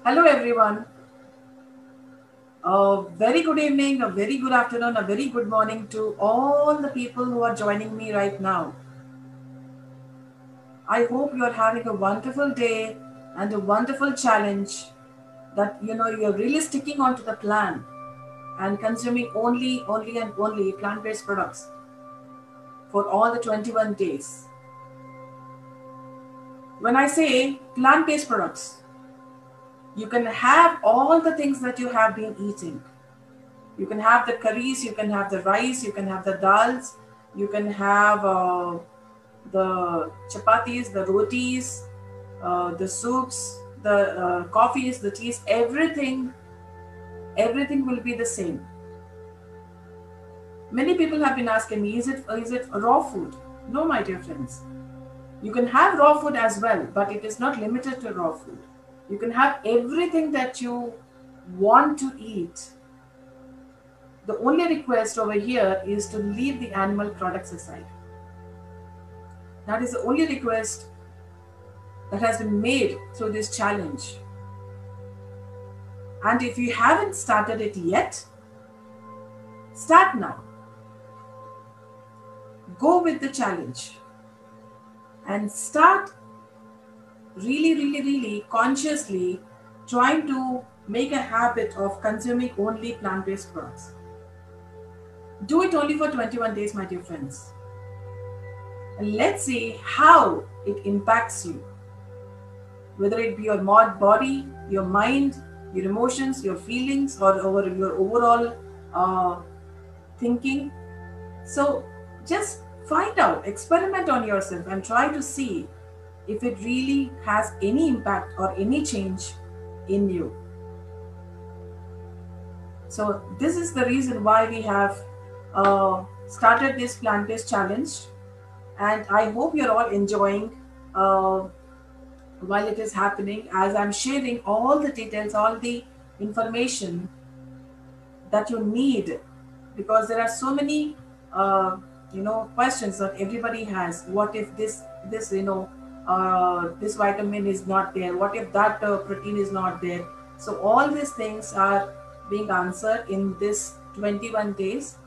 Hello, everyone. A very good evening, a very good afternoon, a very good morning to all the people who are joining me right now. I hope you are having a wonderful day and a wonderful challenge that you're really sticking onto the plan and consuming only and only plant-based products for all the 21 days. When I say plant-based products, you can have all the things that you have been eating. You can have the curries, you can have the rice, you can have the dals, you can have the chapatis, the rotis, the soups, the coffees, the teas, everything will be the same. Many people have been asking me, is it raw food? No, my dear friends. You can have raw food as well, but it is not limited to raw food. You can have everything that you want to eat. The only request over here is to leave the animal products aside. That is the only request that has been made through this challenge. And if you haven't started it yet, start now. Go with the challenge and start really consciously trying to make a habit of consuming only plant-based products. Do it only for 21 days, my dear friends. And let's see how it impacts you. Whether it be your body, your mind, your emotions, your feelings, or your overall thinking. So just find out, experiment on yourself and try to see if it really has any impact or any change in you. So this is the reason why we have started this plant-based challenge, and I hope you're all enjoying while it is happening, as I'm sharing all the details, all the information that you need, because there are so many questions that everybody has. What if this vitamin is not there? What if that protein is not there? So all these things are being answered in this 21 days.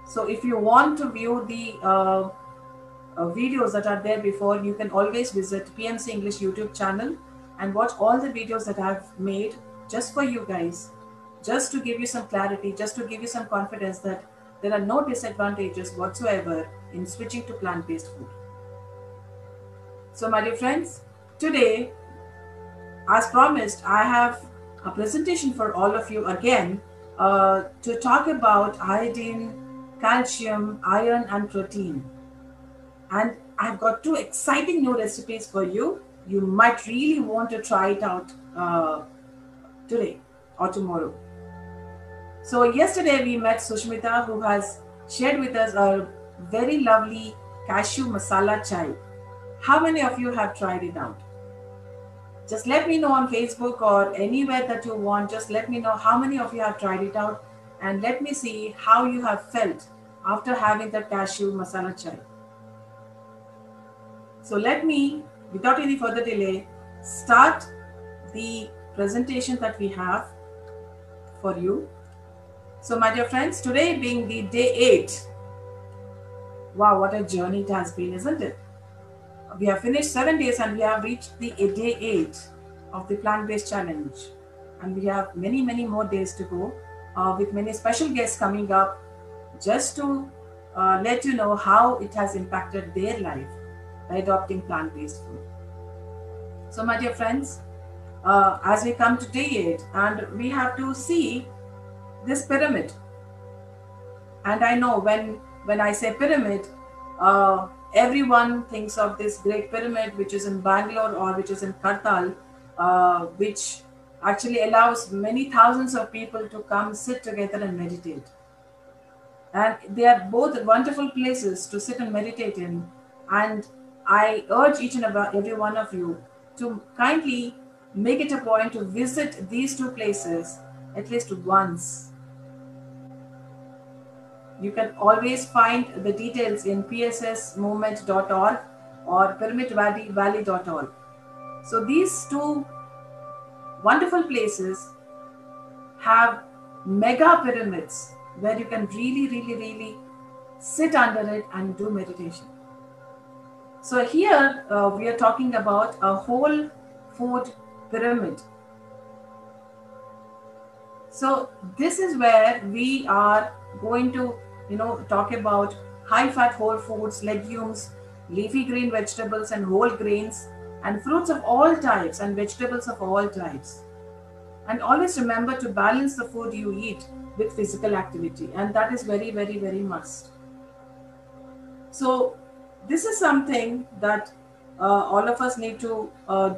So if you want to view the videos that are there before, you can always visit PMC English YouTube channel and watch all the videos that I've made just for you guys, just to give you some clarity, just to give you some confidence that there are no disadvantages whatsoever in switching to plant-based food. So my dear friends, today, as promised, I have a presentation for all of you again to talk about iodine, calcium, iron and protein. And I've got two exciting new recipes for you. You might really want to try it out today or tomorrow. So yesterday we met Sushmita, who has shared with us a very lovely cashew masala chai. How many of you have tried it out? Just let me know on Facebook or anywhere that you want. Just let me know how many of you have tried it out, and let me see how you have felt after having the cashew masala chai. So let me, without any further delay, start the presentation that we have for you. So my dear friends, today being the day 8. Wow, what a journey it has been, isn't it? We have finished 7 days and we have reached the day 8 of the plant-based challenge. And we have many more days to go with many special guests coming up, just to let you know how it has impacted their life by adopting plant-based food. So my dear friends, as we come to day 8, and we have to see this pyramid. And I know when I say pyramid, everyone thinks of this great pyramid which is in Bangalore or which is in Kartal, which actually allows many thousands of people to come sit together and meditate. And they are both wonderful places to sit and meditate in. And I urge each and every one of you to kindly make it a point to visit these two places at least once. You can always find the details in pssmovement.org or pyramidvalley.org. So these two wonderful places have mega pyramids where you can really sit under it and do meditation. So here we are talking about a whole food pyramid. So this is where we are going to, talk about high fat whole foods, legumes, leafy green vegetables and whole grains, and fruits of all types and vegetables of all types. And always remember to balance the food you eat with physical activity, and that is very must. So this is something that all of us need to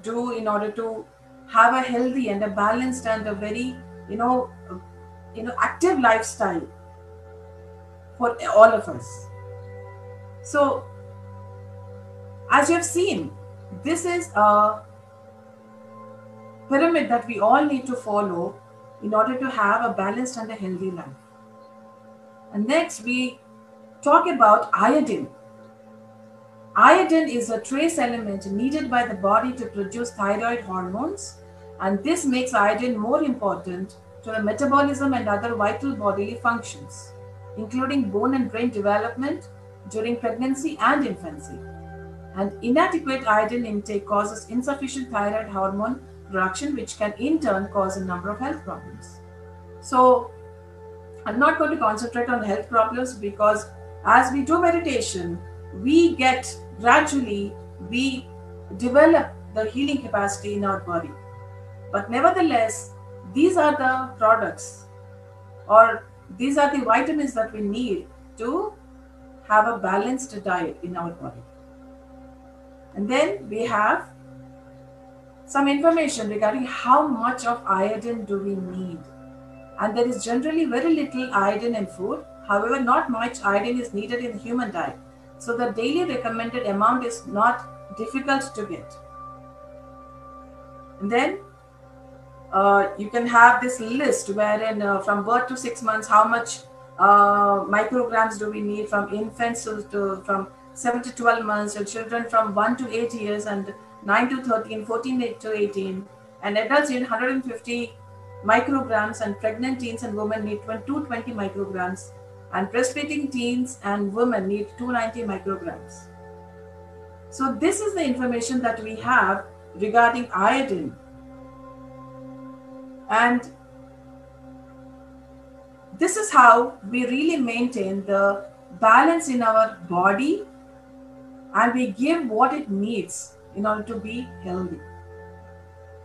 do in order to have a healthy and a balanced and a very active lifestyle for all of us. So as you have seen, this is a pyramid that we all need to follow in order to have a balanced and a healthy life. And next we talk about iodine. Iodine is a trace element needed by the body to produce thyroid hormones, and this makes iodine more important to the metabolism and other vital bodily functions, including bone and brain development during pregnancy and infancy. And inadequate iodine intake causes insufficient thyroid hormone production, which can in turn cause a number of health problems. So I'm not going to concentrate on health problems, because as we do meditation, we develop the healing capacity in our body. But nevertheless, these are the products, or these are the vitamins that we need to have a balanced diet in our body. And then we have some information regarding how much of iodine do we need. And there is generally very little iodine in food. However, not much iodine is needed in the human diet. So the daily recommended amount is not difficult to get. And then you can have this list wherein from birth to 6 months, how much micrograms do we need from infants from 7 to 12 months, and children from 1 to 8 years, and 9 to 13, 14 to 18, and adults need 150 micrograms, and pregnant teens and women need 220 micrograms, and breastfeeding teens and women need 290 micrograms. So this is the information that we have regarding iodine. And this is how we really maintain the balance in our body, and we give what it needs in order to be healthy.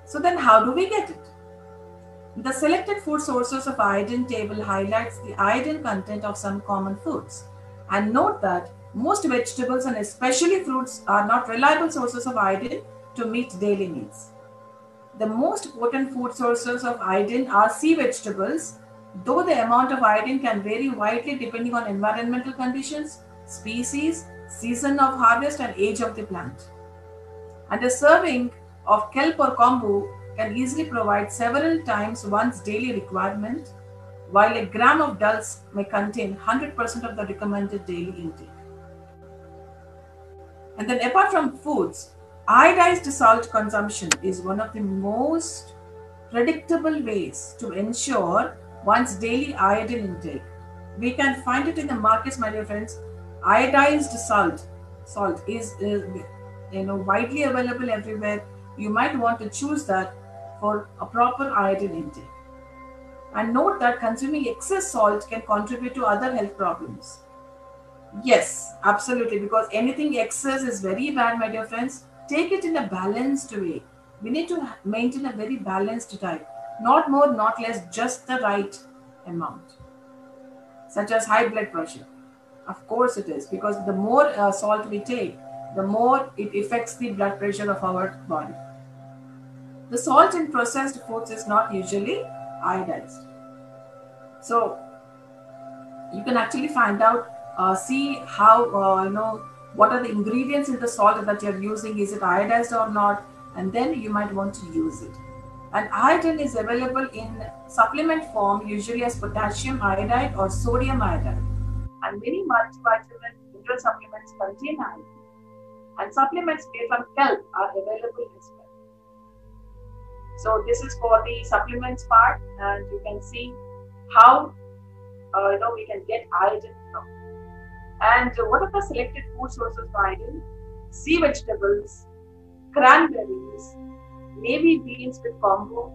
So then how do we get it? The selected food sources of iodine table highlights the iodine content of some common foods. And note that most vegetables and especially fruits are not reliable sources of iodine to meet daily needs. The most potent food sources of iodine are sea vegetables, though the amount of iodine can vary widely depending on environmental conditions, species, season of harvest, and age of the plant. And a serving of kelp or kombu can easily provide several times one's daily requirement, while a gram of dulse may contain 100% of the recommended daily intake. And then apart from foods, iodized salt consumption is one of the most predictable ways to ensure one's daily iodine intake. We can find it in the markets, my dear friends. Iodized salt is widely available everywhere. You might want to choose that for a proper iodine intake. And note that consuming excess salt can contribute to other health problems. Yes, absolutely, because anything excess is very bad, my dear friends. Take it in a balanced way. We need to maintain a very balanced diet. Not more, not less, just the right amount. Such as high blood pressure. Of course it is, because the more salt we take, the more it affects the blood pressure of our body. The salt in processed foods is not usually iodized. So you can actually find out, see how, what are the ingredients in the salt that you're using, is it iodized or not, and then you might want to use it. And iodine is available in supplement form, usually as potassium iodide or sodium iodide. And many multivitamin mineral supplements contain iodine. And supplements made from kelp are available as well. So this is for the supplements part, and you can see how we can get iodine from. And what are the selected food sources for iodine? Sea vegetables, cranberries, navy beans with combo,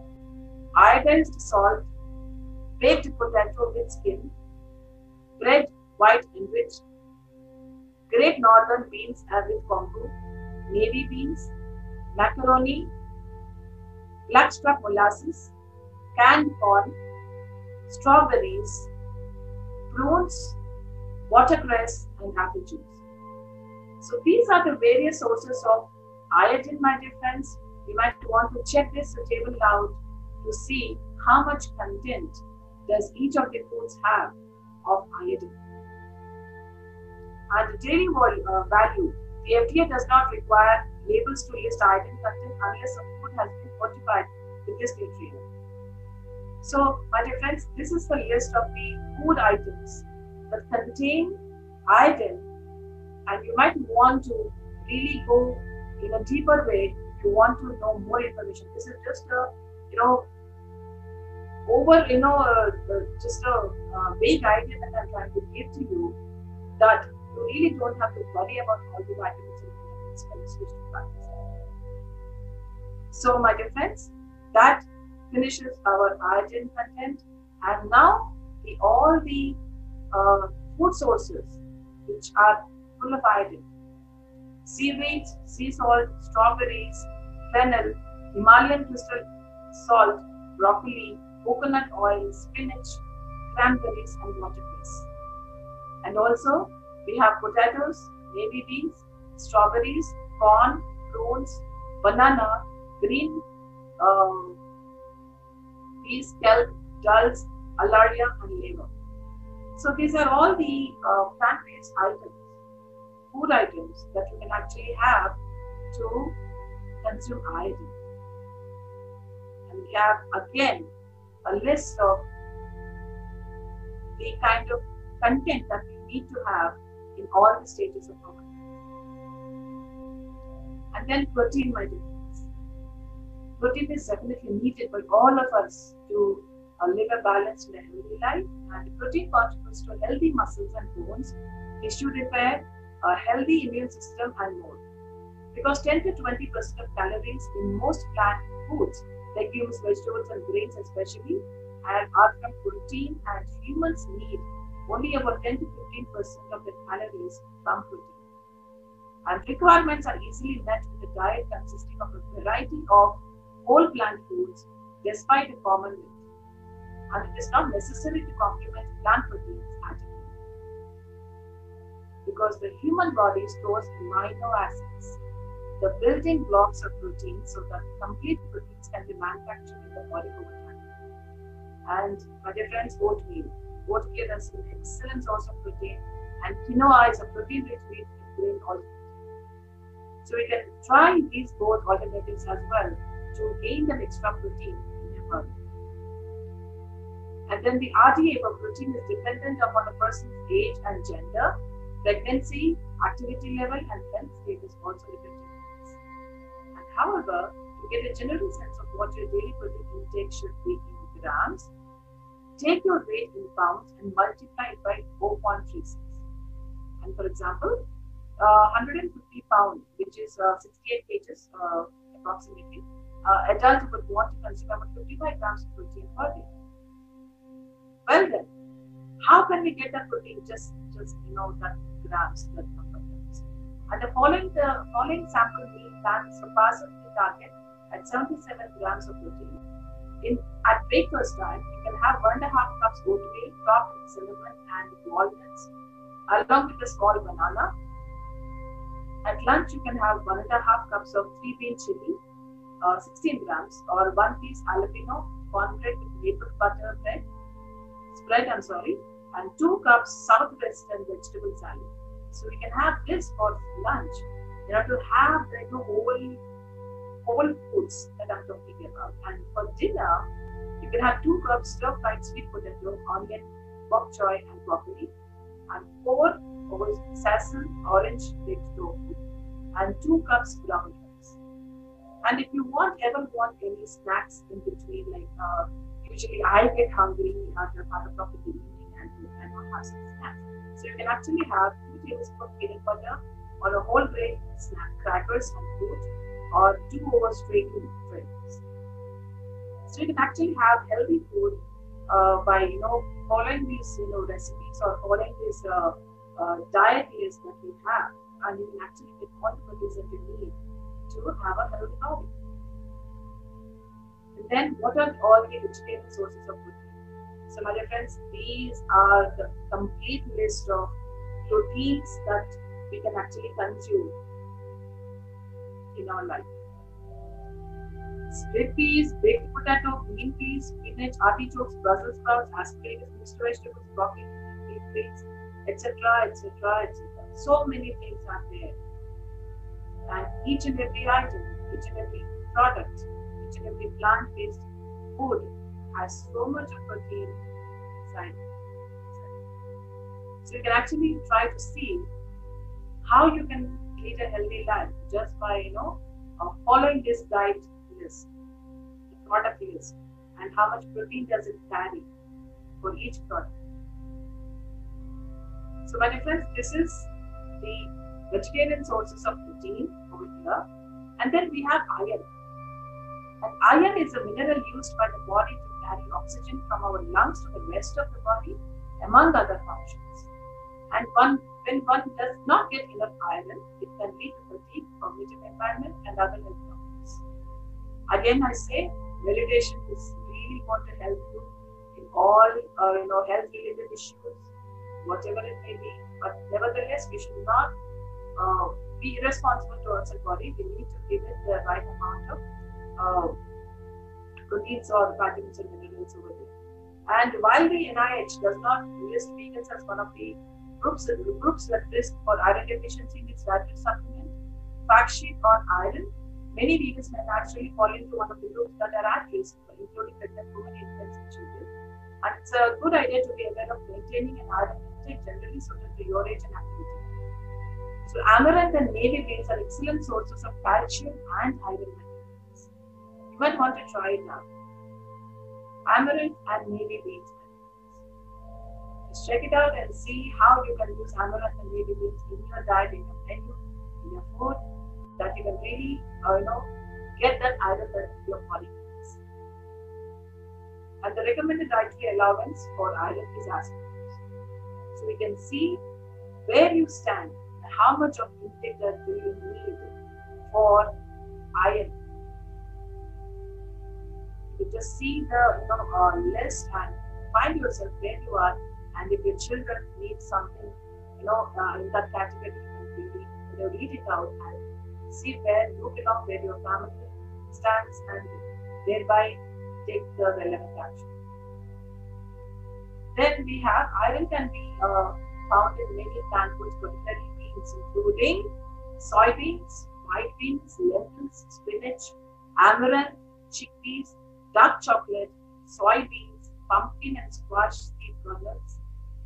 iodized salt, baked potato with skin, bread white enriched, great northern beans and with combo, navy beans, macaroni, blackstrap molasses, canned corn, strawberries, prunes, watercress, and apple juice. So these are the various sources of iodine, my dear friends. You might want to check this table out to see how much content does each of the foods have of iodine. And the daily value, the FDA does not require labels to list iodine content unless a food has been fortified with this nutrient. So, my dear friends, this is the list of the food items that contain iodine, and you might want to really go in a deeper way if you want to know more information. This is just a just a vague idea that I'm trying to give to you, that you really don't have to worry about all the vitamins and minerals when you switch to practice. So, my dear friends, that finishes our iodine content, and now all the food sources which are full of iodine: seaweeds, sea salt, strawberries, fennel, Himalayan crystal salt, broccoli, coconut oil, spinach, cranberries, and watercress. And also we have potatoes, navy beans, strawberries, corn, prunes, banana, green peas, kelp, dulse, alaria, and liver. So these are all the plant-based items, food items that you can actually have to consume iodine. And we have again a list of the kind of content that we need to have in all the stages of our life. And then protein, my dear friends. Protein is definitely needed by all of us to live a balanced and healthy life, and protein contributes to healthy muscles and bones, tissue repair, a healthy immune system, and more. Because 10 to 20% of calories in most plant foods, legumes, vegetables, and grains especially, are from protein, and humans need only about 10 to 15% of their calories from protein. And requirements are easily met with a diet consisting of a variety of whole plant foods despite a common myth. And it is not necessary to complement plant proteins adequately, because the human body stores amino acids, the building blocks of protein, so that complete proteins can be manufactured in the body over time. And my dear friends, oatmeal. Oatmeal is an excellent source of protein, and quinoa is a protein-rich wheat grain alternative. So we can try these both alternatives as well to gain that extra protein in your body. And then the RDA for protein is dependent upon a person's age and gender, pregnancy, activity level, and health status also dependent on this. And however, to get a general sense of what your daily protein intake should be in grams, take your weight in pounds and multiply it by 0.36. And for example, 150 pounds, which is 68 kgs approximately, adult would want to consume about 55 grams of protein per day. Well then, how can we get that protein? Just that grams, that number of grams. And the following sample meal plan surpasses the target at 77 grams of protein. At breakfast time, you can have 1.5 cups oatmeal topped with cinnamon and walnuts, along with a small banana. At lunch, you can have 1.5 cups of 3-bean chili, 16 grams, or 1 piece jalapeno cornbread with maple butter spread, and 2 cups southwestern vegetable salad. So we can have this for lunch. You have to have the whole foods that I'm talking about. And for dinner, you can have 2 cups stir-fried sweet potato, onion, bok choy, and broccoli, and 4 sesame orange baked tofu, and 2 cups ground rice. And if you ever want any snacks in between, like usually I get hungry at the 5 o'clock in the evening and you cannot have some snacks. So you can actually have 2 tablespoons peanut butter or a whole grain snack, crackers and fruit, or 2 overstrained drinks. So you can actually have healthy food by following these recipes or following this diet list that we have, and you can actually get all the proteins that you need to have a healthy body. And then, what are all the vegetarian sources of protein? So, my dear friends, these are the complete list of proteins that we can actually consume in our life. Split peas, baked potato, green peas, spinach, artichokes, Brussels sprouts, asparagus, mixed vegetables, broccoli, leaf greens, etc., etc., etc. So many things are there. And each and every item, each and every product, each and every plant-based food has so much of protein inside. So you can actually try to see how you can lead a healthy life just by following this diet list, the product list, and how much protein does it carry for each product. So my dear friends, this is the vegetarian sources of protein over here. And then we have iron. And iron is a mineral used by the body to carry oxygen from our lungs to the rest of the body, among other functions. And when one does not get enough iron, it can lead to fatigue, cognitive impairment, and other health problems. Again, I say meditation is really going to help you in all health-related issues, whatever it may be. But nevertheless, we should not be irresponsible towards our body. We need to give it the right amount of proteins or vitamins and minerals over there. And while the NIH does not list vegans as one of the groups at risk for iron deficiency in its dietary supplement fact sheet on iron, many vegans may actually fall into one of the groups that are at risk, including pregnant women, infants, and children. And it's a good idea to be aware of maintaining an iron intake generally suited to your age and activity. So amaranth and navy beans are excellent sources of calcium and iron minerals. You might want to try it now. Amaranth and navy beans. Just check it out and see how you can use amaranth and navy beans in your diet, in your menu, in your food, that you can really, get that iron that your body needs. And the recommended dietary allowance for iron is as follows. So we can see where you stand and how much of intake that do you need for iron. You just see the list and find yourself where you are, and if your children need something, in that category, you can really read it out and see where you belong, where your family stands, and thereby take the relevant action. Then we have iron can be found in many plant foods, particularly beans, including soybeans, white beans, lentils, spinach, amaranth, chickpeas, dark chocolate, soybeans, pumpkin and squash seed kernels,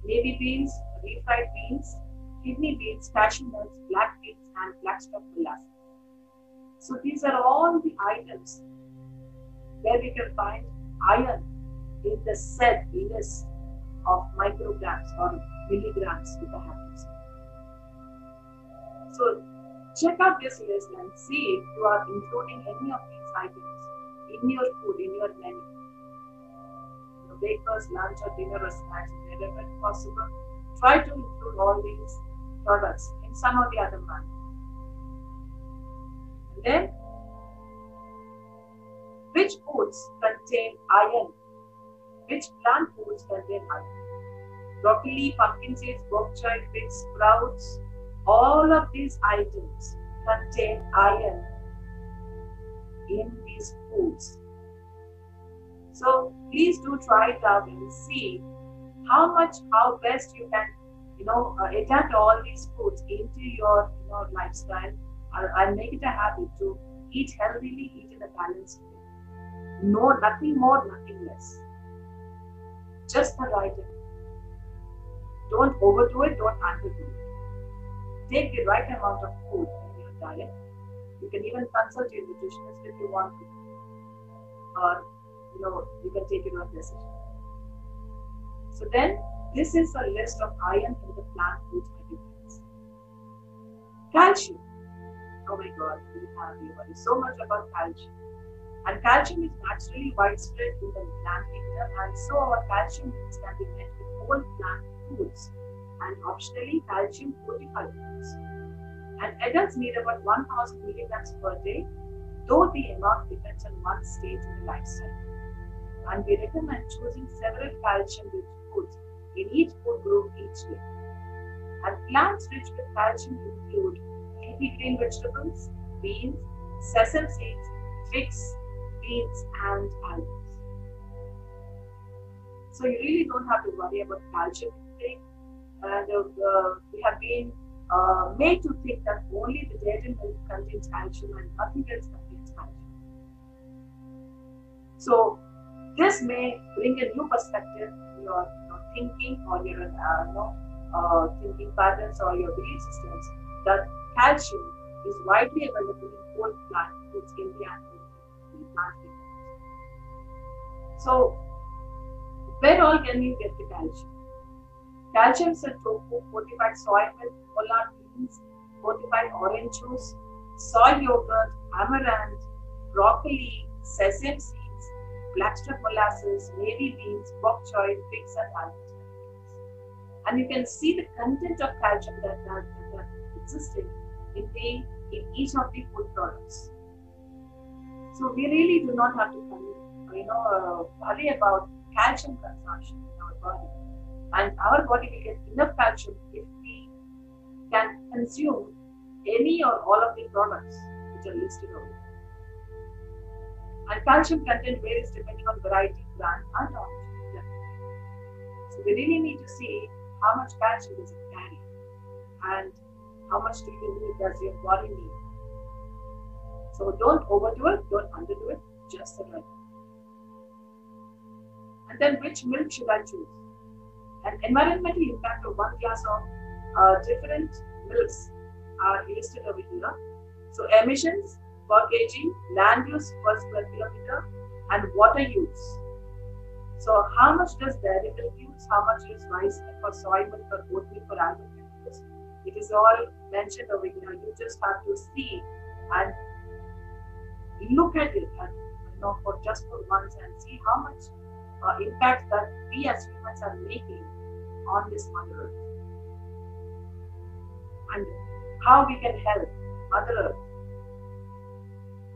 navy beans, refried beans, kidney beans, cashew nuts, black beans, and blackstock molasses. So these are all the items where we can find iron in the said list of micrograms or milligrams, if I have to say. So check out this list and see if you are including any of these items in your food, in your menu. Breakfast, lunch, or dinner, or snacks, wherever possible. Try to include all these products in some or the other manner. And then, which foods contain iron? Which plant foods contain iron? Broccoli, pumpkin seeds, bok choy, figs, sprouts, all of these items contain iron in these foods. So please do try it out and see how best you can, adapt all these foods into your lifestyle, and make it a habit to eat healthily, eat in a balanced way. No, nothing more, nothing less. Just the right amount. Don't overdo it, don't underdo it. Take the right amount of food in your diet You can even consult your nutritionist if you want to, or you can take your own decision. So then, this is a list of iron in the plant foods, my dear friends. Calcium. Oh my God, we worry so much about calcium. And calcium is naturally widespread in the plant kingdom, and so our calcium needs can be met with whole plant foods and optionally calcium fortified foods. And adults need about 1000 milligrams per day, though the amount depends on one's stage in the life cycle. And we recommend choosing several calcium-rich foods in each food group each day. And plants rich with calcium include leafy green vegetables, beans, sesame seeds, figs, beans, and almonds. So you really don't have to worry about calcium intake. And we have been made to think that only the dairy milk contains calcium and nothing else contains calcium. So this may bring a new perspective in your thinking or your thinking patterns or your belief systems that calcium is widely available in whole plant foods in the animal plant kingdom. So where all can you get the calcium? Calcium is in tofu, fortified soy milk, collard beans, fortified orange juice, soy yogurt, amaranth, broccoli, sesame seeds, blackstrap molasses, navy beans, bok choy, figs, and almonds. And you can see the content of calcium that existing in each of the food products. So we really do not have to worry about calcium consumption in our body. And our body will get enough calcium if we can consume any or all of the products which are listed over here. And calcium content varies depending on variety, brand, and origin. So we really need to see how much calcium does it carry and how much do you need, does your body need. So don't overdo it, don't underdo it, just the right. And then which milk should I choose? An environmental impact of 1 glass of different milks are listed over here. So emissions per kg, land use per square kilometer, and water use. So how much does dairy milk use? How much is rice for soy milk or oat milk for almond milk? It is all mentioned over here. You just have to see and look at it, and for just for once, and see how much impact that we as humans are making on this Mother Earth, and how we can help Mother Earth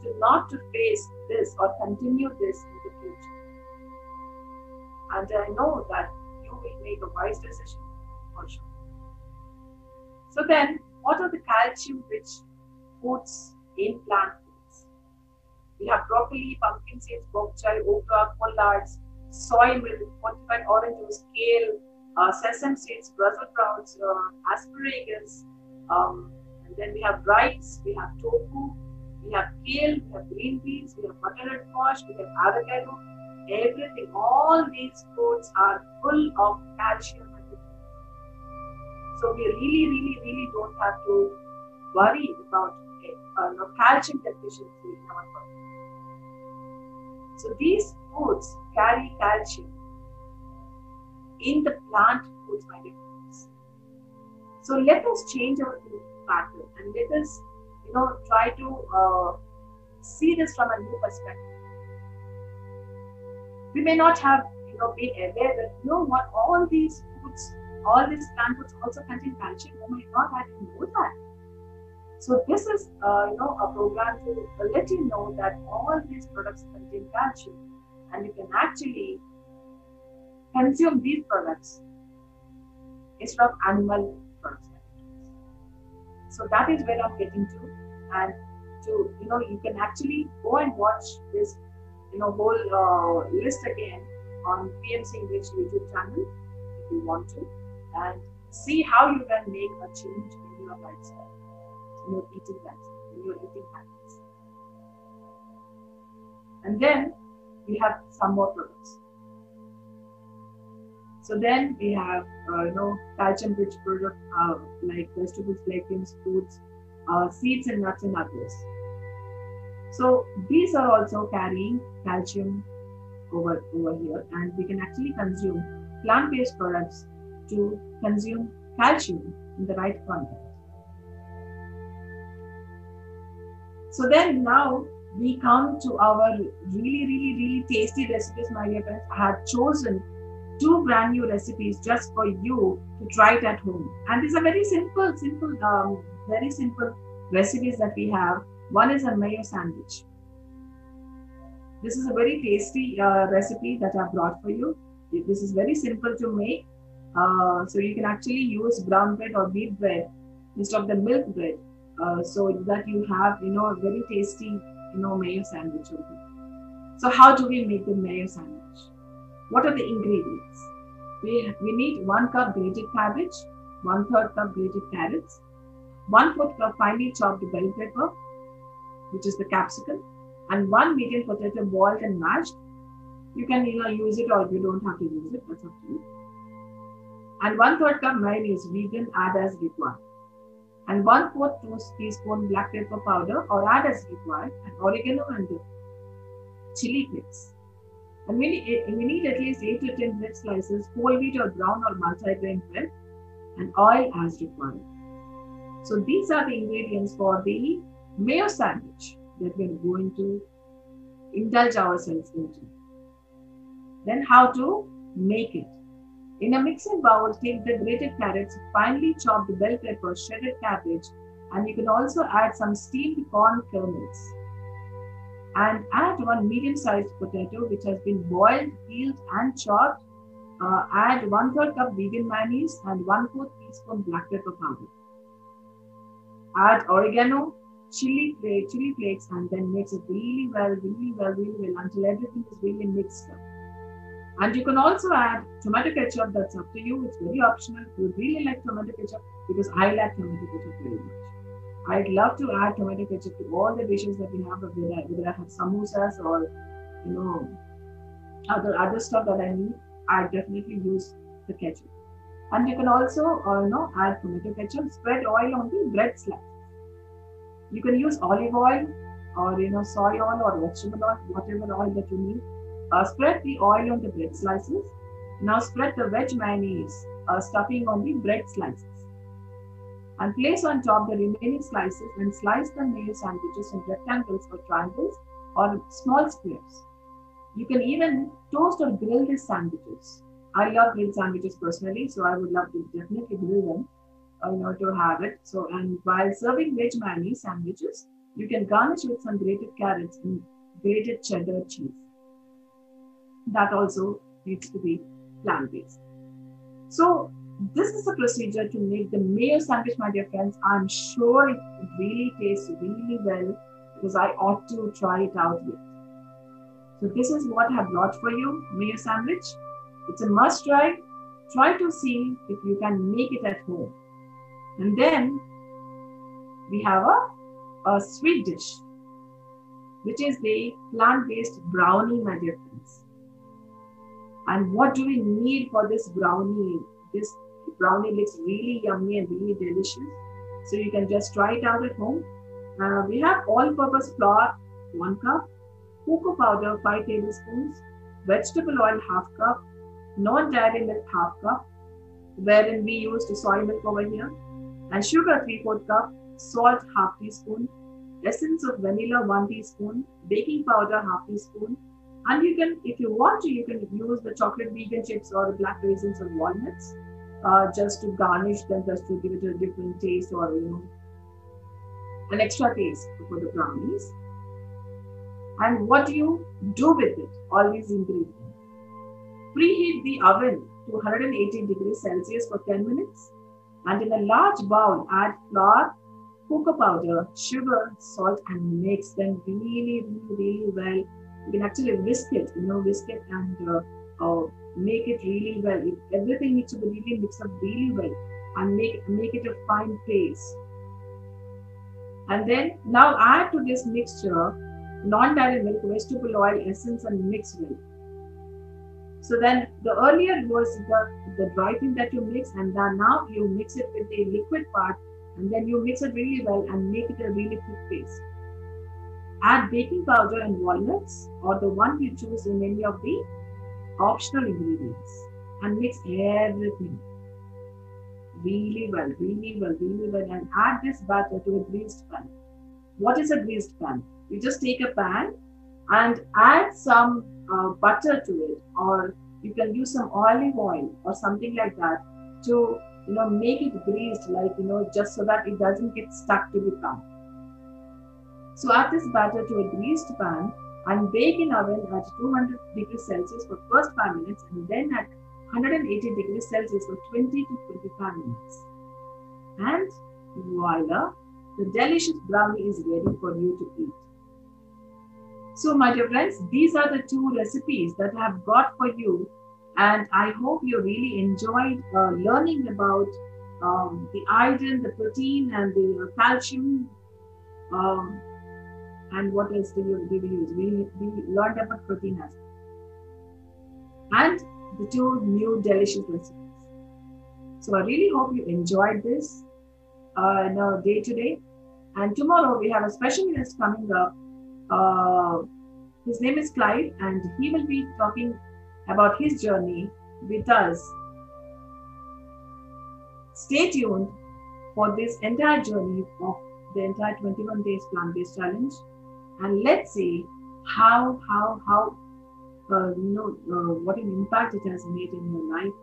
to not to face this or continue this in the future. And I know that you will make a wise decision for sure. So then, what are the calcium-rich foods in plant foods? We have broccoli, pumpkin seeds, bok choy, okra, collards, soy milk, fortified orange juice, kale, sesame seeds, Brussels sprouts, asparagus, and then we have rice, we have tofu, we have kale, we have green beans, we have butternut squash, we have avocado, everything. All these foods are full of calcium. So we really don't have to worry about calcium deficiency in our body. So these foods carry calcium in the plant foods, my dear friends. So let us change our thinking pattern and let us, try to see this from a new perspective. We may not have, been aware that, what, all these foods, all these plant foods also contain calcium. Oh my God, I didn't know that. So this is, a program to let you know that all these products contain calcium, and you can actually consume these products instead of animal products. So that is where I'm getting to, and you can actually go and watch this, whole list again on PMC English YouTube channel if you want to, and see how you can make a change in your lifestyle, in your eating lifestyle, in your eating habits. And then we have some more products. So then we have, calcium-rich products like vegetables, legumes, fruits, seeds and nuts and others. So these are also carrying calcium over here, and we can actually consume plant-based products to consume calcium in the right content. So then now we come to our really tasty recipes, my dear friends. I have chosen two brand new recipes just for you to try it at home. And these are very very simple recipes that we have. One is a mayo sandwich. This is a very tasty recipe that I brought for you. This is very simple to make. So you can actually use brown bread or wheat bread instead of the milk bread. So that you have, a very tasty, mayo sandwich over here. So how do we make the mayo sandwich? What are the ingredients? We need 1 cup grated cabbage, 1/3 cup grated carrots, 1/4 cup finely chopped bell pepper, which is the capsicum, and 1 medium potato boiled and mashed. You can use it, or if you don't have to use it, that's up to you. And 1/3 cup mayonnaise, vegan, add as required. And 1/4 teaspoon black pepper powder, or add as required, and oregano and chili flakes. And we need at least 8 to 10 bread slices, whole wheat or brown or multi-grain bread, and oil as required. So these are the ingredients for the mayo sandwich that we're going to indulge ourselves into. Then how to make it. In a mixing bowl, take the grated carrots, finely chopped bell pepper, shredded cabbage, and you can also add some steamed corn kernels. And add 1 medium-sized potato which has been boiled, peeled, and chopped. Add 1/3 cup vegan mayonnaise and 1/4 teaspoon black pepper powder. Add oregano, chili flakes, and then mix it really well until everything is really mixed up. And you can also add tomato ketchup. That's up to you. It's very optional. If you really like tomato ketchup, because I like tomato ketchup very much. I'd love to add tomato ketchup to all the dishes that we have, whether I have samosas or other stuff that I need. I definitely use the ketchup. And you can also add tomato ketchup. Spread oil on the bread slices. You can use olive oil or soy oil or vegetable oil, whatever oil that you need. Spread the oil on the bread slices. Now spread the veg mayonnaise stuffing on the bread slices. And place on top the remaining slices and slice the mayo sandwiches in rectangles or triangles or small squares. You can even toast or grill these sandwiches. I love grilled sandwiches personally, so I would love to definitely grill them to have it. So, and while serving veg mayonnaise sandwiches, you can garnish with some grated carrots and grated cheddar cheese. That also needs to be plant-based. So this is the procedure to make the mayo sandwich, my dear friends. I'm sure it really tastes really well because I ought to try it out yet. So this is what I have brought for you, mayo sandwich. It's a must try. Try to see if you can make it at home. And then we have a sweet dish, which is the plant-based brownie, my dear friends. And what do we need for this brownie? This brownie looks really yummy and really delicious. So you can just try it out at home. We have all-purpose flour, 1 cup, cocoa powder, 5 tablespoons, vegetable oil, 1/2 cup, non-dairy milk, 1/2 cup, wherein we used soy milk over here, and sugar, 3/4 cup, salt, 1/2 teaspoon, essence of vanilla, 1 teaspoon, baking powder, 1/2 teaspoon. And you can, if you want to, you can use the chocolate vegan chips or black raisins or walnuts just to garnish them, just to give it a different taste or, an extra taste for the brownies. And what do you do with it? All these ingredients. Preheat the oven to 180 degrees Celsius for 10 minutes. And in a large bowl, add flour, cocoa powder, sugar, salt, and mix them really well. You can actually whisk it and make it really well. Everything needs to be really mixed up really well and make it a fine paste. And then now add to this mixture non-dairy milk, vegetable oil, essence, and mix well. So then the earlier was the dry thing that you mix, and then now you mix it with the liquid part, and then you mix it really well and make it a really thick paste. Add baking powder and walnuts or the one you choose in any of the optional ingredients and mix everything really well, really well, really well, and add this batter to a greased pan. What is a greased pan? You just take a pan and add some butter to it, or you can use some olive oil or something like that to make it greased, like just so that it doesn't get stuck to the pan. So add this batter to a greased pan and bake in oven at 200 degrees Celsius for first 5 minutes and then at 180 degrees Celsius for 20 to 25 minutes. And voila, the delicious brownie is ready for you to eat. So my dear friends, these are the two recipes that I have got for you, and I hope you really enjoyed learning about the iron, the protein, and the calcium. And what else did we use? We learned about protein as well. And the two new delicious recipes. So I really hope you enjoyed this day today. And tomorrow we have a special guest coming up. His name is Clive, and he will be talking about his journey with us. Stay tuned for this entire journey of the entire 21 days plant-based challenge, and let's see how what an impact it has made in your life,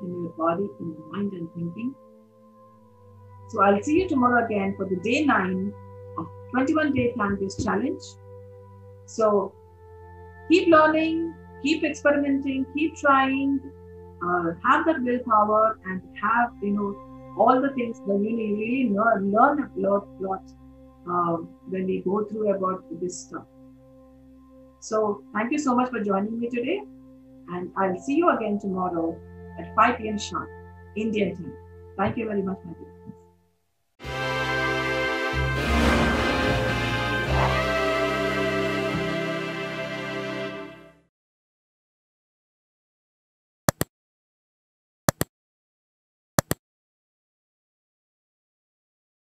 in your body, in your mind and thinking. So I'll see you tomorrow again for the day 9 of 21 day plant-based challenge. So keep learning, keep experimenting, keep trying, have that willpower, and have all the things that you really learn a lot when we go through about this stuff. So thank you so much for joining me today, and I'll see you again tomorrow at 5 p.m. sharp Indian time. Thank you very much, my dear.